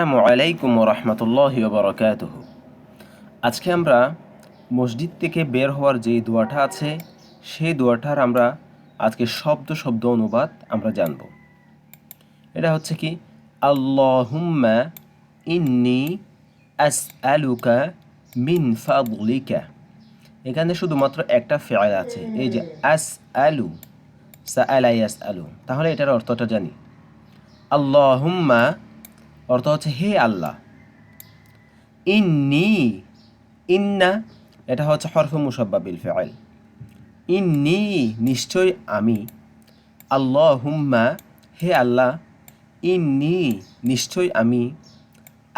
আসসালামু আলাইকুম রহমতুল্লাহি ওবরাকাতুহু। আজকে আমরা মসজিদ থেকে বের হওয়ার যে দোয়াটা আছে সেই দোয়াটার আমরা আজকে শব্দ শব্দ অনুবাদ আমরা জানব। এটা হচ্ছে কি, আল্লাহুম্মা ইন্নি আসআলুকা মিন ফাদলিকা। এখানে শুধুমাত্র একটা ফিআল আছে, এই যে আসআলু, সাআলা ইয়াসআলু। তাহলে এটার অর্থটা জানি। আল্লাহুম্মা অর্থ হচ্ছে হে আল্লাহ। ইন্নি, ইন্না এটা হচ্ছে হরফে মুসাব্বা বিল ফাইল। ইন্নি নিশ্চয় আমি, আল্লাহুম্মা হে আল্লাহ, ইন্নি নিশ্চয় আমি,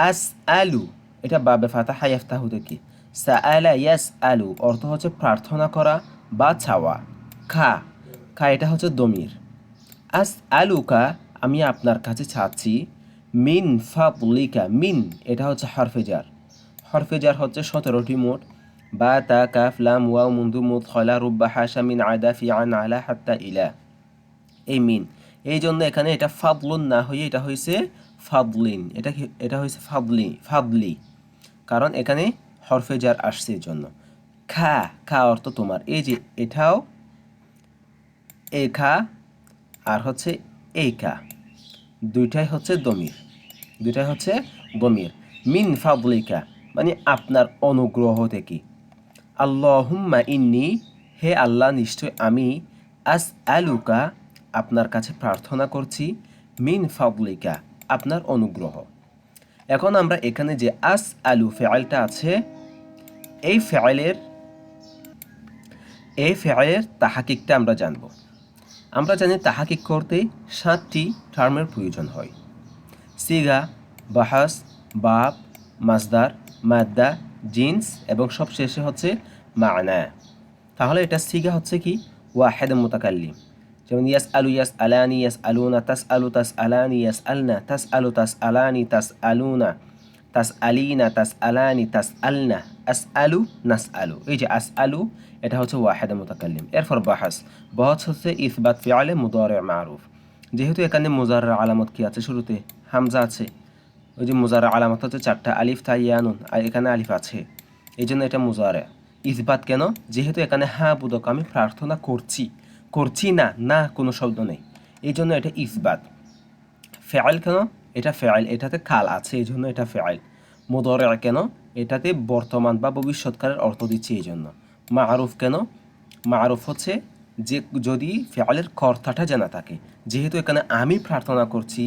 আস আলু এটা বাবে ফাতাহা ইয়াফতাহু থেকে সাআলা ইয়াস আলু অর্থ হচ্ছে প্রার্থনা করা বা চাওয়া। খা, খা এটা হচ্ছে দমির। আস আলুকা আমি আপনার কাছে চাচ্ছি, মিন ফাদলিকা মিন এটা হচ্ছে হরফেজার। হরফেজার হচ্ছে 17টি মোট, বা তা কাফ লাম ওয়াও মুন্দু মুদ খলা রুব্বা হাসা মিন আদা ফি আন আলা হাত্তা ইলা। এই মিন, এই জন্য এখানে এটা ফাদলুন না হয়ে এটা হয়েছে ফাদলিন। এটা হয়েছে ফাদলি, কারণ এখানে হরফেজার আসছে এই জন্য। খা, খা অর্থ তোমার। এই যে এটাও এ খা আর হচ্ছে এই খা, দুইটাই হচ্ছে দমির। মিন ফাদলিকা মানে আপনার অনুগ্রহ থেকে। আল্লাহুম্মা ইন্নি হে আল্লাহ নিশ্চয় আমি, আস আলুকা আপনার কাছে প্রার্থনা করছি, মিন ফাদলিকা আপনার অনুগ্রহ। এখন আমরা এখানে যে আস আলু ফেআলটা আছে এই ফেআলের তাহাকিকটা আমরা জানব। আমরা জানি তাহাকিক করতে 7টি টার্মের প্রয়োজন হয়: সিগা, বাহাস, বাব, মাজদার, মাদ্দা, জিন্স এবং সবশেষে হচ্ছে মানা। তাহলে এটা সিগা হচ্ছে কি, ওয়াহেদ মুতাকাল্লিম। যেমন ইয়াস আলু, ইয়াস আলানি, ইয়াস আলুনা, তাস আলু, তাস আলানি, ইয়াস আলনা, তাস আলু, তাস আলানি, তাস আলুনা, তাস আলিনা, তাস আলানি, তাস আলনা, আস আলু, নাস আলু। এই যে আস আলু এটা হচ্ছে ওয়াহেদ মুতাকাল্লিম। এরপর বাহাস, বাহাস হচ্ছে ইসবাত ফিআলে মুদারি মারুফ। যেহেতু এখানে মুজারর আলামত কি আছে, শুরুতে হামজা আছে, ওই যে মুজারর আলামত হচ্ছে 4টা, আলিফ তা ইয়া নুন, আর এখানে আলিফ আছে, এই জন্য এটা মুজারে। ইসবাত কেন? যেহেতু এখানে হ্যাঁ বুদক আমি প্রার্থনা করছি না, না কোনো শব্দ নেই, এই জন্য এটা ইসবাত। ফেআল কেন? এটা ফেআল, এটাতে কাল আছে এই জন্য এটা ফেআল। মুদারে কেন? এটাতে বর্তমান বা ভবিষ্যৎকালের অর্থ দিচ্ছে এই জন্য। মারুফ কেন? মারুফ হচ্ছে যে যদি ফেআলের কর্তাটা জানা থাকে, যেহেতু এখানে আমি প্রার্থনা করছি,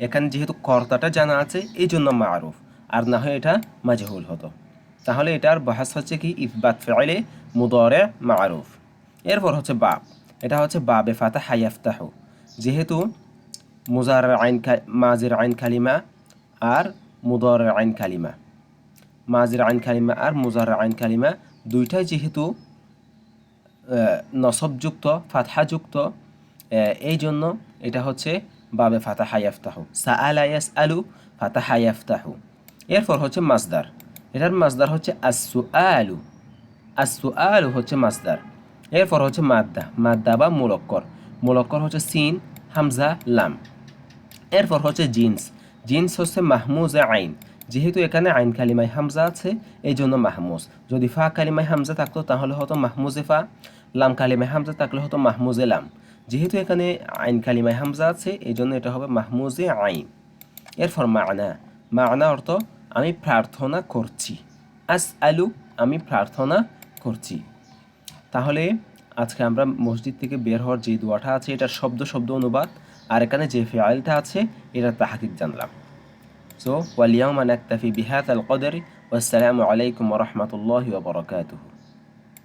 এখানে যেহেতু কর্তাটা জানা আছে এই জন্য মারুফ, আর না হয় এটা মাজহুল হতো। তাহলে এটার বাহাস হচ্ছে কি, ইসবাত ফেআলে মুদারে মারুফ। এরপর হচ্ছে বাব, এটা হচ্ছে বাবে ফাতাহা ইয়াফতাহু। যেহেতু মাজির আইন কালিমা আর মুদারে আইন কালিমা, মাজির আইন কালিমা আর মুজারর আইন কালিমা দুইটাই যেহেতু নসবযুক্ত, ফাতহাযুক্ত, এই জন্য এটা হচ্ছে বাবে ফাতাহা ইয়াফতাহু। সাআলা ইয়াসআলু, ফাতাহা ইয়াফতাহু। এরপর হচ্ছে মাজদার, এটার মাজদার হচ্ছে আসসুআলু। আসসুআলু হচ্ছে মাজদার। এরপর হচ্ছে মাদ্দা বা মুলক্কর হচ্ছে সিন, হামজা, লাম। এরপর হচ্ছে জিন্স হচ্ছে মাহমুজে আইন। যেহেতু এখানে আইন কালিমায় হামজা আছে এই জন্য মাহমুজ। যদি ফা কালিমায় হামজা থাকতো তাহলে হতো মাহমুজে ফা, লাম কালিমায় হামজা থাকলে হতো মাহমুজে লাম। যেহেতু এখানে আইন কালিমায় হামজা আছে এই জন্য এটা হবে মাহমুজে আইন। এরপর মানা অর্থ আমি প্রার্থনা করছি। আস আলু আমি প্রার্থনা করছি। তাহলে আজকে আমরা মসজিদ থেকে বের হওয়ার যে দোয়াটা আছে এটার শব্দ অনুবাদ, আর এখানে যে ফিআলটা আছে এটার তাহকিক জানলাম। সো ওয়াল ইয়াউমা নাকতাফি বিহাযাল কদরি ওয়াসসালামু আলাইকুম ওয়া রাহমাতুল্লাহি ওয়া বারাকাতুহু।